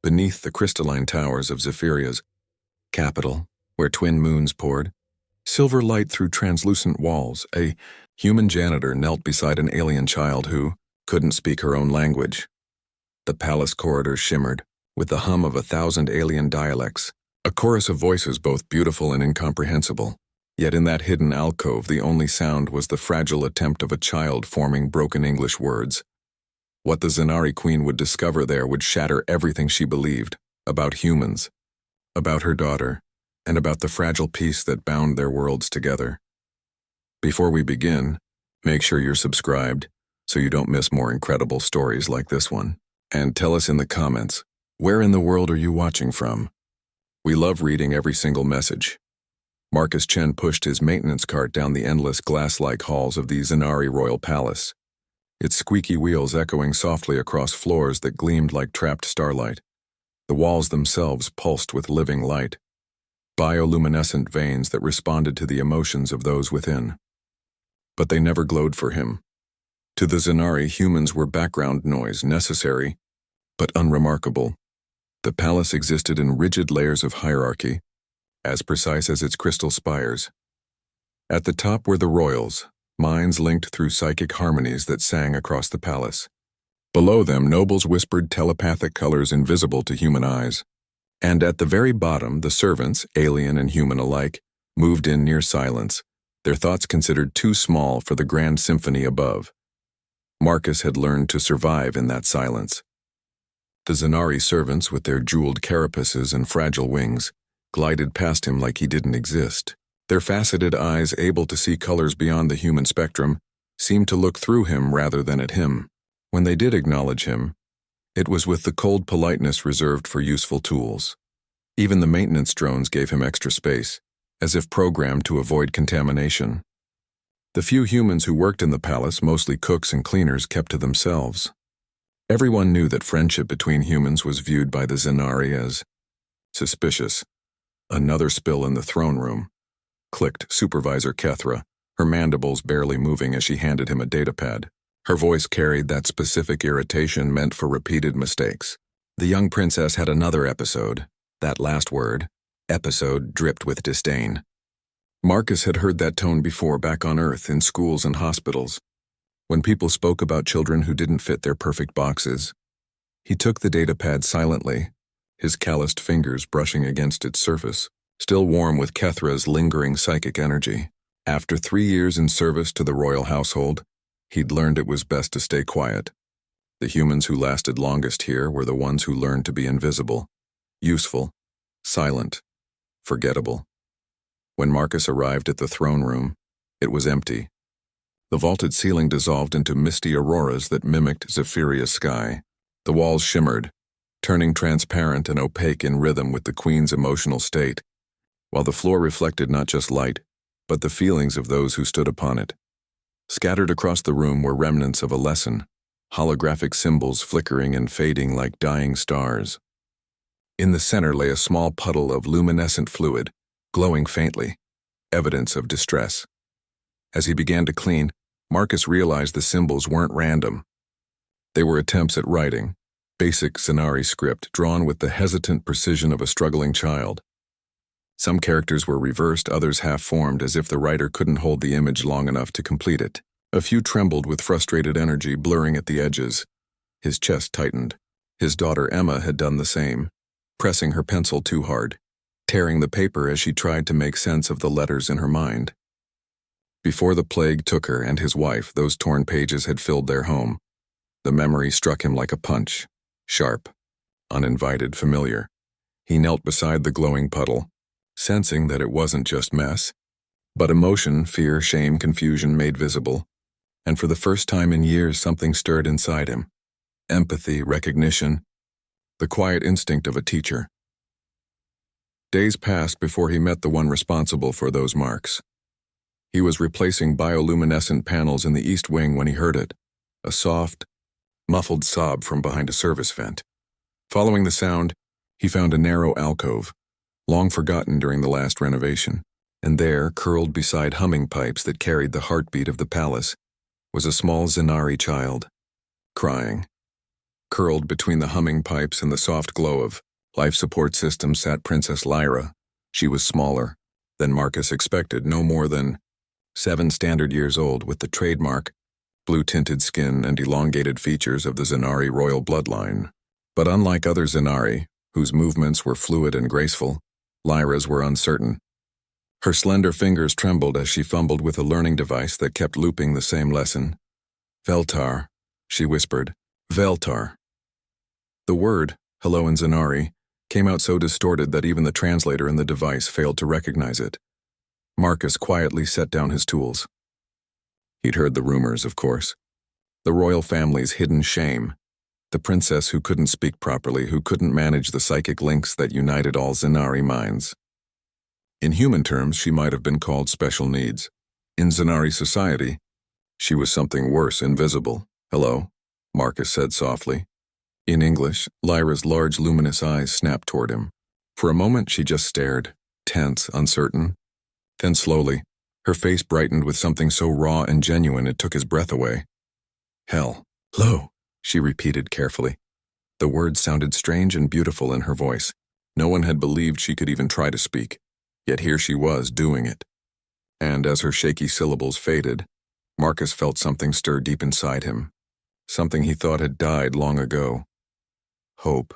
beneath the crystalline towers of Zephyria's capital, where twin moons poured, silver light through translucent walls, a human janitor knelt beside an alien child who couldn't speak her own language. The palace corridors shimmered, with the hum of 1,000 alien dialects, a chorus of voices both beautiful and incomprehensible. Yet in that hidden alcove, the only sound was the fragile attempt of a child forming broken English words. What the Zenari Queen would discover there would shatter everything she believed about humans, about her daughter, and about the fragile peace that bound their worlds together. Before we begin, make sure you're subscribed so you don't miss more incredible stories like this one. And tell us in the comments, where in the world are you watching from? We love reading every single message. Marcus Chen pushed his maintenance cart down the endless glass-like halls of the Zenari Royal Palace, its squeaky wheels echoing softly across floors that gleamed like trapped starlight. The walls themselves pulsed with living light, bioluminescent veins that responded to the emotions of those within. But they never glowed for him. To the Zenari, humans were background noise, necessary, but unremarkable. The palace existed in rigid layers of hierarchy, as precise as its crystal spires. At the top were the royals, minds linked through psychic harmonies that sang across the palace. Below them, nobles whispered telepathic colors invisible to human eyes. And at the very bottom, the servants, alien and human alike, moved in near silence, their thoughts considered too small for the grand symphony above. Marcus had learned to survive in that silence. The Zenari servants, with their jeweled carapaces and fragile wings, glided past him like he didn't exist. Their faceted eyes, able to see colors beyond the human spectrum, seemed to look through him rather than at him. When they did acknowledge him, it was with the cold politeness reserved for useful tools. Even the maintenance drones gave him extra space, as if programmed to avoid contamination. The few humans who worked in the palace, mostly cooks and cleaners, kept to themselves. Everyone knew that friendship between humans was viewed by the Zenari as suspicious. Another spill in the throne room, clicked Supervisor Kethra, her mandibles barely moving as she handed him a datapad. Her voice carried that specific irritation meant for repeated mistakes. The young princess had another episode. That last word, episode, dripped with disdain. Marcus had heard that tone before back on Earth, in schools and hospitals. When people spoke about children who didn't fit their perfect boxes, he took the datapad silently, his calloused fingers brushing against its surface, still warm with Kethra's lingering psychic energy. After 3 years in service to the royal household, he'd learned it was best to stay quiet. The humans who lasted longest here were the ones who learned to be invisible, useful, silent, forgettable. When Marcus arrived at the throne room, it was empty. The vaulted ceiling dissolved into misty auroras that mimicked Zephyria's sky. The walls shimmered, turning transparent and opaque in rhythm with the queen's emotional state, while the floor reflected not just light, but the feelings of those who stood upon it. Scattered across the room were remnants of a lesson, holographic symbols flickering and fading like dying stars. In the center lay a small puddle of luminescent fluid, glowing faintly, evidence of distress. As he began to clean, Marcus realized the symbols weren't random. They were attempts at writing, basic Zenari script drawn with the hesitant precision of a struggling child. Some characters were reversed, others half-formed, as if the writer couldn't hold the image long enough to complete it. A few trembled with frustrated energy, blurring at the edges. His chest tightened. His daughter Emma had done the same, pressing her pencil too hard, tearing the paper as she tried to make sense of the letters in her mind. Before the plague took her and his wife, those torn pages had filled their home. The memory struck him like a punch, sharp, uninvited, familiar. He knelt beside the glowing puddle, sensing that it wasn't just mess, but emotion, fear, shame, confusion made visible. And for the first time in years, something stirred inside him. Empathy, recognition, the quiet instinct of a teacher. Days passed before he met the one responsible for those marks. He was replacing bioluminescent panels in the east wing when he heard it, a soft, muffled sob from behind a service vent. Following the sound, he found a narrow alcove, long forgotten during the last renovation, and there, curled beside humming pipes that carried the heartbeat of the palace, was a small Zenari child, crying. Curled between the humming pipes and the soft glow of life support system sat Princess Lyra. She was smaller than Marcus expected, no more than 7 standard years old, with the trademark blue-tinted skin and elongated features of the Zanari royal bloodline. But unlike other Zanari, whose movements were fluid and graceful, Lyra's were uncertain. Her slender fingers trembled as she fumbled with a learning device that kept looping the same lesson. Veltar, she whispered. Veltar. The word, hello in Zanari, came out so distorted that even the translator in the device failed to recognize it. Marcus quietly set down his tools. He'd heard the rumors, of course. The royal family's hidden shame. The princess who couldn't speak properly, who couldn't manage the psychic links that united all Zanari minds. In human terms, she might have been called special needs. In Zanari society, she was something worse, invisible. Hello, Marcus said softly. In English, Lyra's large luminous eyes snapped toward him. For a moment she just stared, tense, uncertain. Then slowly, her face brightened with something so raw and genuine it took his breath away. Hello, she repeated carefully. The words sounded strange and beautiful in her voice. No one had believed she could even try to speak, yet here she was doing it. And as her shaky syllables faded, Marcus felt something stir deep inside him, something he thought had died long ago. Hope.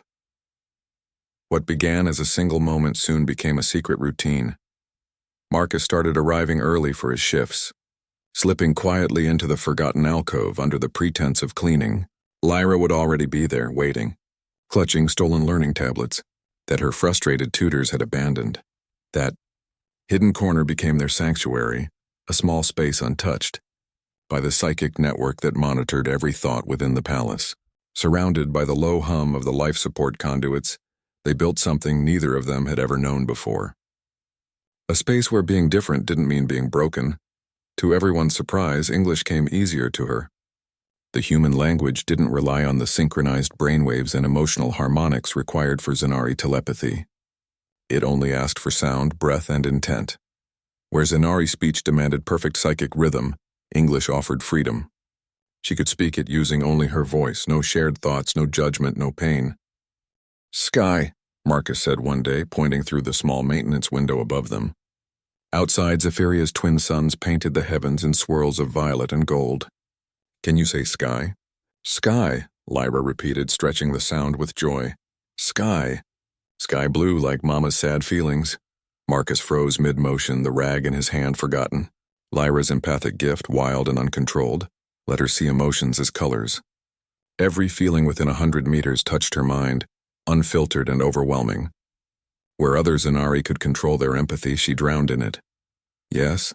What began as a single moment soon became a secret routine. Marcus started arriving early for his shifts, slipping quietly into the forgotten alcove under the pretense of cleaning. Lyra would already be there, waiting, clutching stolen learning tablets that her frustrated tutors had abandoned. That hidden corner became their sanctuary, a small space untouched by the psychic network that monitored every thought within the palace. Surrounded by the low hum of the life support conduits, they built something neither of them had ever known before. A space where being different didn't mean being broken. To everyone's surprise, English came easier to her. The human language didn't rely on the synchronized brainwaves and emotional harmonics required for Zanari telepathy. It only asked for sound, breath, and intent. Where Zanari speech demanded perfect psychic rhythm, English offered freedom. She could speak it using only her voice, no shared thoughts, no judgment, no pain. Sky, Marcus said one day, pointing through the small maintenance window above them. Outside, Zephyria's twin suns painted the heavens in swirls of violet and gold. Can you say sky? Sky, Lyra repeated, stretching the sound with joy. Sky. Sky blue like Mama's sad feelings. Marcus froze mid-motion, the rag in his hand forgotten. Lyra's empathic gift, wild and uncontrolled, let her see emotions as colors. Every feeling within 100 meters touched her mind, unfiltered and overwhelming. Where others Zanari could control their empathy, she drowned in it. Yes,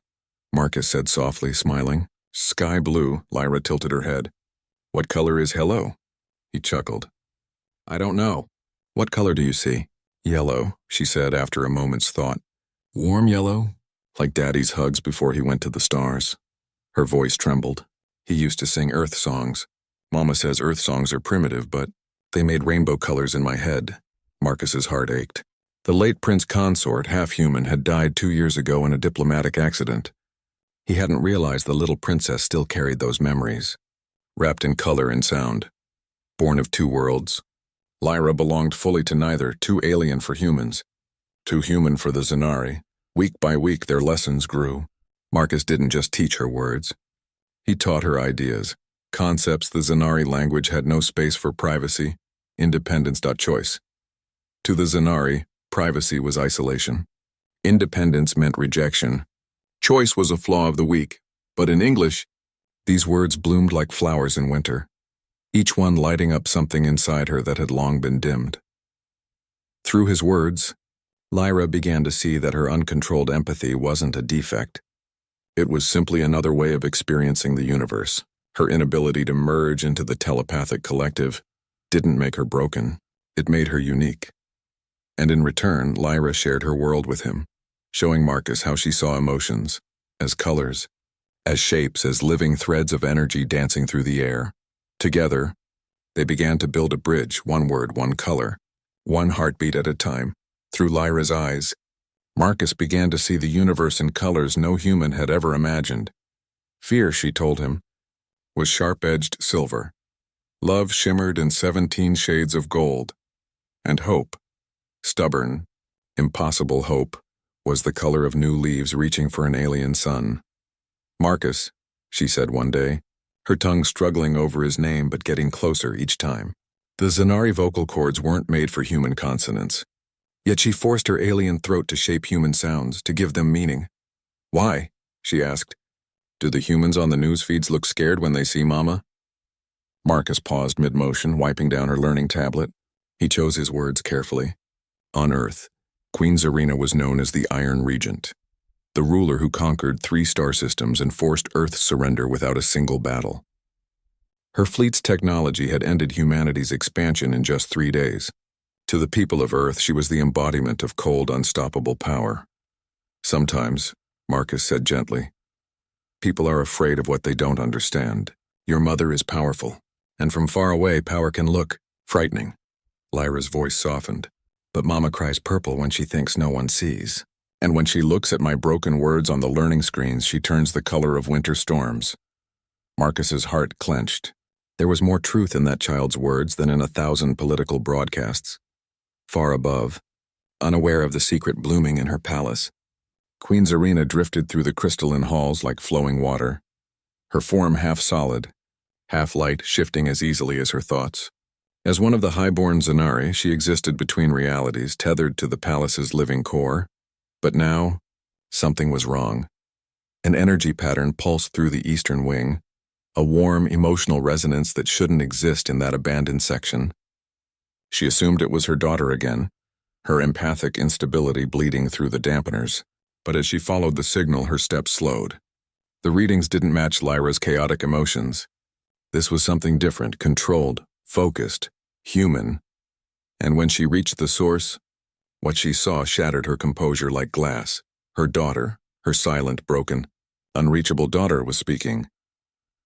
Marcus said softly, smiling. Sky blue, Lyra tilted her head. What color is hello? He chuckled. I don't know. What color do you see? Yellow, she said after a moment's thought. Warm yellow, like Daddy's hugs before he went to the stars. Her voice trembled. He used to sing Earth songs. Mama says Earth songs are primitive, but they made rainbow colors in my head. Marcus's heart ached. The late Prince Consort, half-human, had died 2 years ago in a diplomatic accident. He hadn't realized the little princess still carried those memories, wrapped in color and sound. Born of 2 worlds, Lyra belonged fully to neither, too alien for humans, too human for the Zanari. Week by week, their lessons grew. Marcus didn't just teach her words. He taught her ideas, concepts the Zanari language had no space for privacy, independence.choice. To the Zanari, privacy was isolation. Independence meant rejection. Choice was a flaw of the weak, but in English, these words bloomed like flowers in winter, each one lighting up something inside her that had long been dimmed. Through his words, Lyra began to see that her uncontrolled empathy wasn't a defect. It was simply another way of experiencing the universe. Her inability to merge into the telepathic collective didn't make her broken. It made her unique. And in return, Lyra shared her world with him, showing Marcus how she saw emotions, as colors, as shapes, as living threads of energy dancing through the air. Together, they began to build a bridge, one word, one color, one heartbeat at a time. Through Lyra's eyes, Marcus began to see the universe in colors no human had ever imagined. Fear, she told him, was sharp-edged silver. Love shimmered in 17 shades of gold. And hope, stubborn, impossible hope, was the color of new leaves reaching for an alien sun. Marcus, she said one day, her tongue struggling over his name but getting closer each time. The Zanari vocal cords weren't made for human consonants. Yet she forced her alien throat to shape human sounds, to give them meaning. Why? She asked. Do the humans on the news feeds look scared when they see Mama? Marcus paused mid-motion, wiping down her learning tablet. He chose his words carefully. On Earth, Queen Zarina was known as the Iron Regent, the ruler who conquered 3 star systems and forced Earth's surrender without a single battle. Her fleet's technology had ended humanity's expansion in just 3 days. To the people of Earth, she was the embodiment of cold, unstoppable power. Sometimes, Marcus said gently, people are afraid of what they don't understand. Your mother is powerful, and from far away, power can look frightening. Lyra's voice softened. But Mama cries purple when she thinks no one sees. And when she looks at my broken words on the learning screens, she turns the color of winter storms. Marcus's heart clenched. There was more truth in that child's words than in 1,000 political broadcasts. Far above, unaware of the secret blooming in her palace, Queen Zarina drifted through the crystalline halls like flowing water, her form half solid, half light, shifting as easily as her thoughts. As one of the highborn Zanari, she existed between realities, tethered to the palace's living core. But now, something was wrong. An energy pattern pulsed through the eastern wing, a warm, emotional resonance that shouldn't exist in that abandoned section. She assumed it was her daughter again, her empathic instability bleeding through the dampeners. But as she followed the signal, her steps slowed. The readings didn't match Lyra's chaotic emotions. This was something different, controlled, focused, human. And when she reached the source, what she saw shattered her composure like glass. Her daughter, her silent, broken, unreachable daughter, was speaking.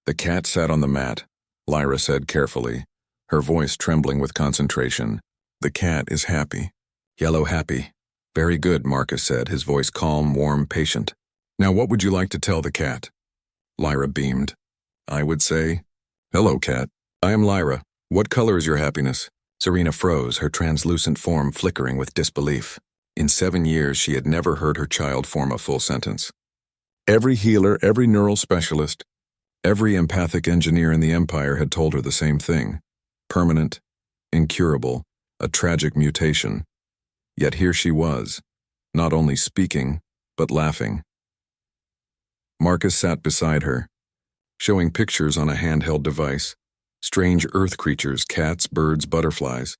The cat sat on the mat, Lyra said carefully, her voice trembling with concentration. The cat is happy. Yellow happy. Very good, Marcus said, his voice calm, warm, patient. Now what would you like to tell the cat? Lyra beamed. I would say, hello, cat. I am Lyra. What color is your happiness? Zarina froze, her translucent form flickering with disbelief. In 7 years, she had never heard her child form a full sentence. Every healer, every neural specialist, every empathic engineer in the Empire had told her the same thing. Permanent, incurable, a tragic mutation. Yet here she was, not only speaking, but laughing. Marcus sat beside her, showing pictures on a handheld device. Strange earth creatures, cats, birds, butterflies.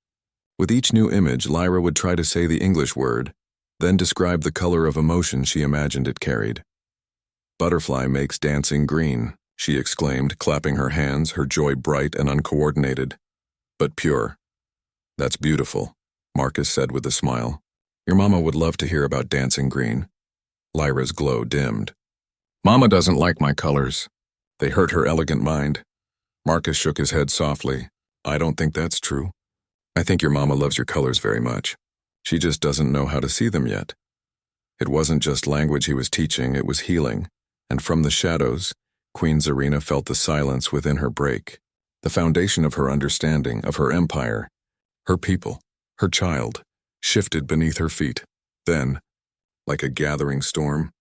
With each new image, Lyra would try to say the English word, then describe the color of emotion she imagined it carried. Butterfly makes dancing green, she exclaimed, clapping her hands, her joy bright and uncoordinated, but pure. That's beautiful, Marcus said with a smile. Your mama would love to hear about dancing green. Lyra's glow dimmed. Mama doesn't like my colors. They hurt her elegant mind. Marcus shook his head softly. I don't think that's true. I think your mama loves your colors very much. She just doesn't know how to see them yet. It wasn't just language he was teaching, it was healing. And from the shadows, Queen Zarina felt the silence within her break. The foundation of her understanding, of her empire, her people, her child, shifted beneath her feet. Then, like a gathering storm,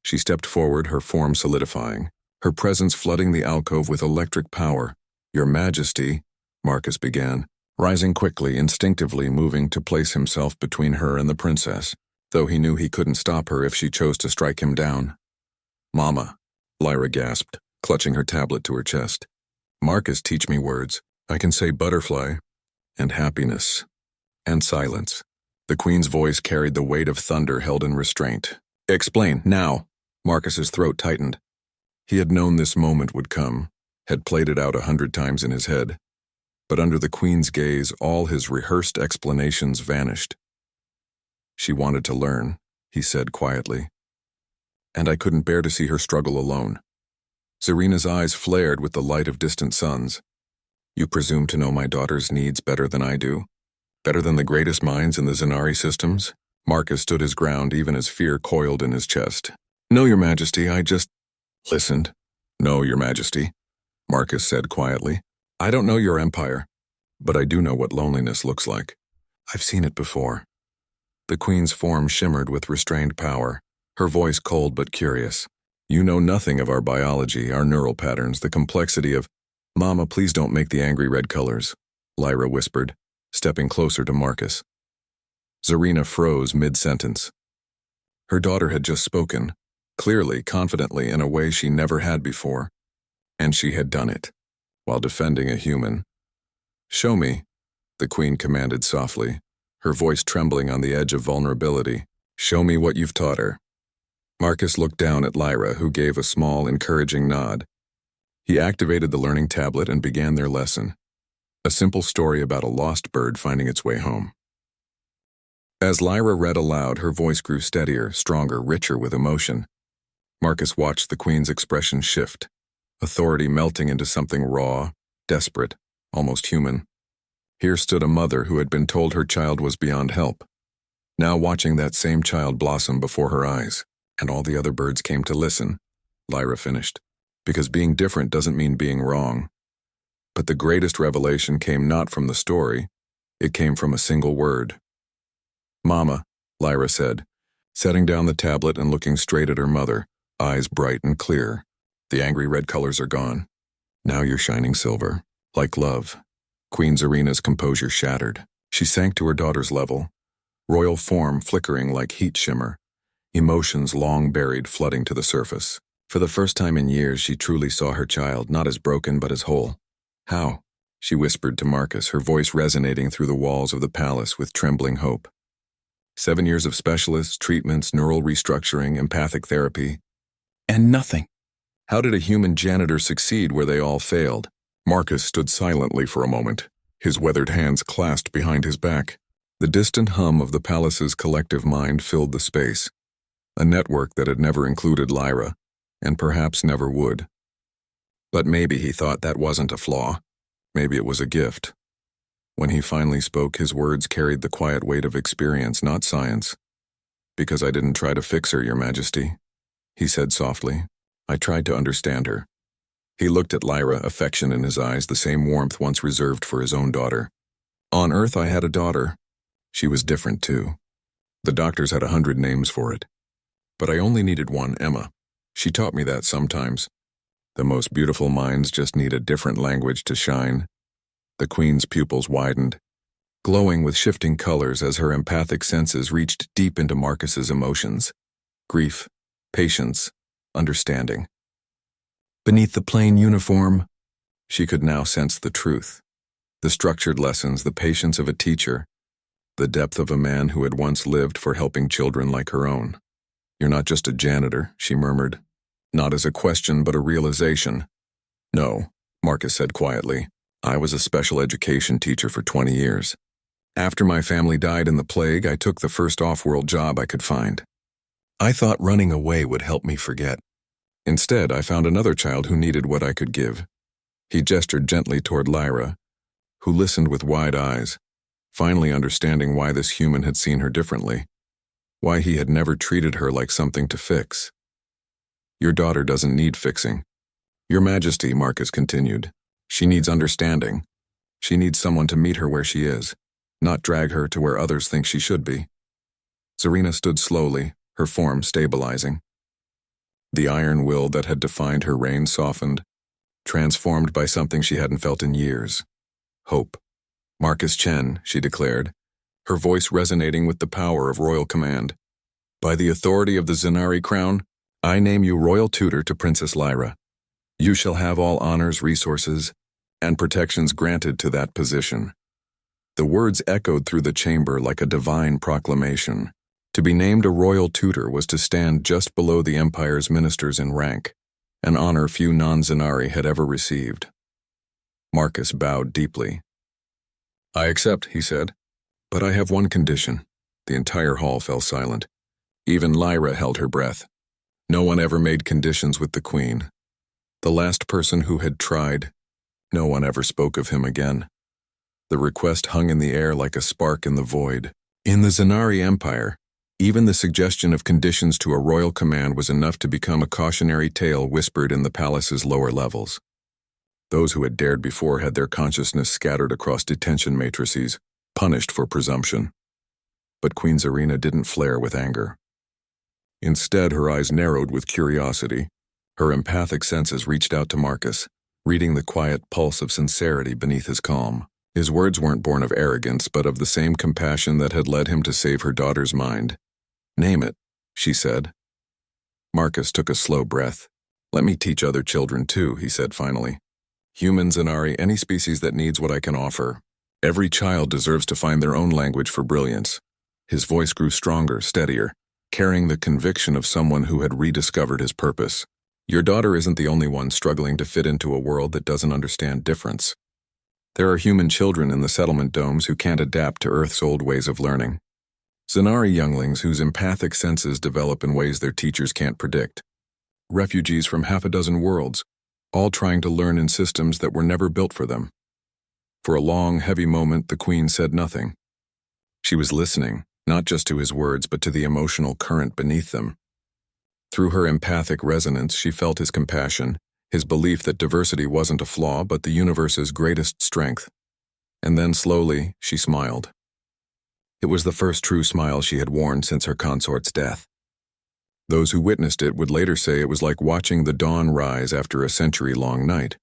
she stepped forward, her form solidifying, her presence flooding the alcove with electric power. Your Majesty, Marcus began, rising quickly, instinctively moving to place himself between her and the princess, though he knew he couldn't stop her if she chose to strike him down. Mama, Lyra gasped, clutching her tablet to her chest. Marcus, teach me words. I can say butterfly, and happiness, and silence. The Queen's voice carried the weight of thunder held in restraint. Explain, now. Marcus's throat tightened. He had known this moment would come, had played it out 100 times in his head. But under the Queen's gaze, all his rehearsed explanations vanished. She wanted to learn, he said quietly. And I couldn't bear to see her struggle alone. Zarina's eyes flared with the light of distant suns. You presume to know my daughter's needs better than I do? Better than the greatest minds in the Zanari systems? Marcus stood his ground even as fear coiled in his chest. No, Your Majesty, I just listened. No, Your Majesty, Marcus said quietly. I don't know your empire, but I do know what loneliness looks like. I've seen it before. The queen's form shimmered with restrained power, her voice cold but curious. You know nothing of our biology, our neural patterns, the complexity of— Mama, please don't make the angry red colors, Lyra whispered, stepping closer to Marcus. Zarina froze mid-sentence. Her daughter had just spoken, clearly, confidently, in a way she never had before, and she had done it, while defending a human. Show me, the queen commanded softly, her voice trembling on the edge of vulnerability. Show me what you've taught her. Marcus looked down at Lyra, who gave a small, encouraging nod. He activated the learning tablet and began their lesson, a simple story about a lost bird finding its way home. As Lyra read aloud, her voice grew steadier, stronger, richer with emotion. Marcus watched the queen's expression shift, authority melting into something raw, desperate, almost human. Here stood a mother who had been told her child was beyond help, now watching that same child blossom before her eyes. And all the other birds came to listen, Lyra finished, because being different doesn't mean being wrong. But the greatest revelation came not from the story, it came from a single word. Mama, Lyra said, setting down the tablet and looking straight at her mother, eyes bright and clear. The angry red colors are gone. Now you're shining silver, like love. Queen Zarina's composure shattered. She sank to her daughter's level, royal form flickering like heat shimmer, emotions long buried flooding to the surface. For the first time in years, she truly saw her child, not as broken but as whole. How? She whispered to Marcus, her voice resonating through the walls of the palace with trembling hope. 7 years of specialists, treatments, neural restructuring, empathic therapy, and nothing. How did a human janitor succeed where they all failed? Marcus stood silently for a moment, his weathered hands clasped behind his back. The distant hum of the palace's collective mind filled the space, a network that had never included Lyra, and perhaps never would. But maybe he thought that wasn't a flaw. Maybe it was a gift. When he finally spoke, his words carried the quiet weight of experience, not science. Because I didn't try to fix her, Your Majesty, he said softly. I tried to understand her. He looked at Lyra, affection in his eyes, the same warmth once reserved for his own daughter. On Earth, I had a daughter. She was different, too. The doctors had 100 names for it. But I only needed one, Emma. She taught me that sometimes. The most beautiful minds just need a different language to shine. The queen's pupils widened, glowing with shifting colors as her empathic senses reached deep into Marcus's emotions. Grief, patience, understanding. Beneath the plain uniform, she could now sense the truth. The structured lessons, the patience of a teacher, the depth of a man who had once lived for helping children like her own. You're not just a janitor, she murmured. Not as a question, but a realization. No, Marcus said quietly. I was a special education teacher for 20 years. After my family died in the plague, I took the first off-world job I could find. I thought running away would help me forget. Instead, I found another child who needed what I could give. He gestured gently toward Lyra, who listened with wide eyes, finally understanding why this human had seen her differently, why he had never treated her like something to fix. Your daughter doesn't need fixing. Your Majesty, Marcus continued. She needs understanding. She needs someone to meet her where she is, not drag her to where others think she should be. Zarina stood slowly, her form stabilizing. The iron will that had defined her reign softened, transformed by something she hadn't felt in years. Hope. Marcus Chen, she declared, her voice resonating with the power of royal command. By the authority of the Zenari crown, I name you royal tutor to Princess Lyra. You shall have all honors, resources, and protections granted to that position. The words echoed through the chamber like a divine proclamation. To be named a royal tutor was to stand just below the Empire's ministers in rank, an honor few non-Zenari had ever received. Marcus bowed deeply. I accept, he said, but I have one condition. The entire hall fell silent. Even Lyra held her breath. No one ever made conditions with the queen. The last person who had tried, no one ever spoke of him again. The request hung in the air like a spark in the void. In the Zenari Empire, even the suggestion of conditions to a royal command was enough to become a cautionary tale whispered in the palace's lower levels. Those who had dared before had their consciousness scattered across detention matrices, punished for presumption. But Queen Zarina didn't flare with anger. Instead, her eyes narrowed with curiosity. Her empathic senses reached out to Marcus, reading the quiet pulse of sincerity beneath his calm. His words weren't born of arrogance, but of the same compassion that had led him to save her daughter's mind. "Name it," she said. Marcus took a slow breath. "Let me teach other children too," he said finally. "Humans, Zanari, any species that needs what I can offer. Every child deserves to find their own language for brilliance." His voice grew stronger, steadier, carrying the conviction of someone who had rediscovered his purpose. "Your daughter isn't the only one struggling to fit into a world that doesn't understand difference. There are human children in the settlement domes who can't adapt to Earth's old ways of learning. Zanari younglings whose empathic senses develop in ways their teachers can't predict. Refugees from half a dozen worlds, all trying to learn in systems that were never built for them." For a long, heavy moment, the Queen said nothing. She was listening, not just to his words, but to the emotional current beneath them. Through her empathic resonance, she felt his compassion, his belief that diversity wasn't a flaw but the universe's greatest strength. And then slowly, she smiled. It was the first true smile she had worn since her consort's death. Those who witnessed it would later say it was like watching the dawn rise after a century-long night.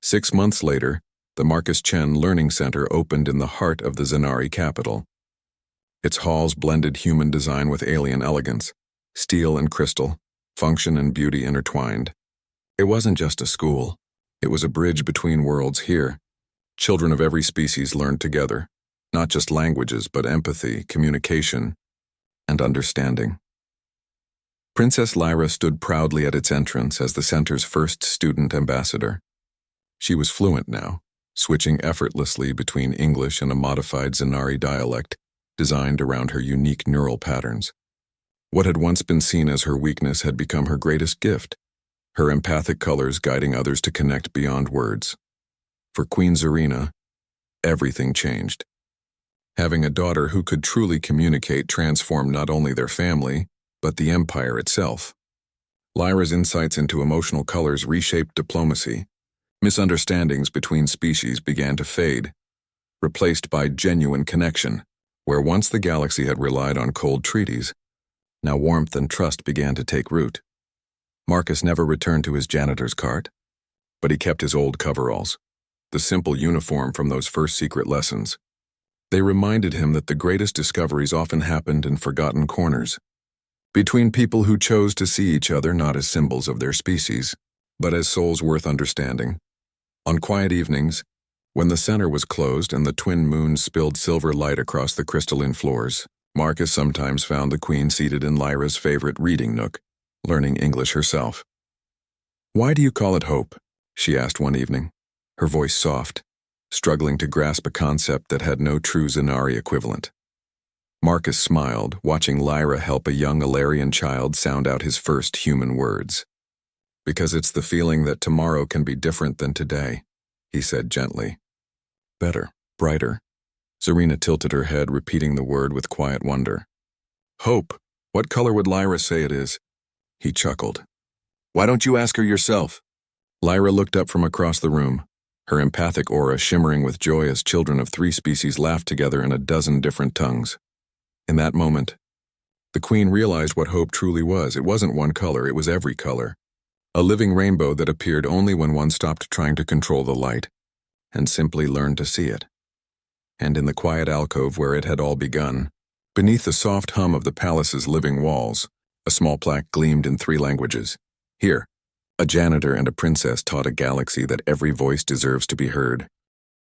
6 months later, the Marcus Chen Learning Center opened in the heart of the Zanari capital. Its halls blended human design with alien elegance, steel and crystal, function and beauty intertwined. It wasn't just a school. It was a bridge between worlds here. Children of every species learned together, not just languages, but empathy, communication, and understanding. Princess Lyra stood proudly at its entrance as the center's first student ambassador. She was fluent now, switching effortlessly between English and a modified Zanari dialect designed around her unique neural patterns. What had once been seen as her weakness had become her greatest gift, her empathic colors guiding others to connect beyond words. For Queen Zarina, everything changed. Having a daughter who could truly communicate transformed not only their family, but the empire itself. Lyra's insights into emotional colors reshaped diplomacy. Misunderstandings between species began to fade, replaced by genuine connection. Where once the galaxy had relied on cold treaties, now warmth and trust began to take root. Marcus never returned to his janitor's cart, but he kept his old coveralls, the simple uniform from those first secret lessons. They reminded him that the greatest discoveries often happened in forgotten corners, between people who chose to see each other not as symbols of their species, but as souls worth understanding. On quiet evenings, when the center was closed and the twin moons spilled silver light across the crystalline floors, Marcus sometimes found the Queen seated in Lyra's favorite reading nook, learning English herself. "Why do you call it hope?" she asked one evening, her voice soft, struggling to grasp a concept that had no true Zanari equivalent. Marcus smiled, watching Lyra help a young Alarian child sound out his first human words. "Because it's the feeling that tomorrow can be different than today," he said gently. "Better, brighter." Zarina tilted her head, repeating the word with quiet wonder. "Hope. What color would Lyra say it is?" He chuckled. "Why don't you ask her yourself?" Lyra looked up from across the room, her empathic aura shimmering with joy as children of 3 species laughed together in a dozen different tongues. In that moment, the Queen realized what hope truly was. It wasn't one color, it was every color. A living rainbow that appeared only when one stopped trying to control the light and simply learned to see it. And in the quiet alcove where it had all begun, beneath the soft hum of the palace's living walls, a small plaque gleamed in 3 languages. "Here, a janitor and a princess taught a galaxy that every voice deserves to be heard."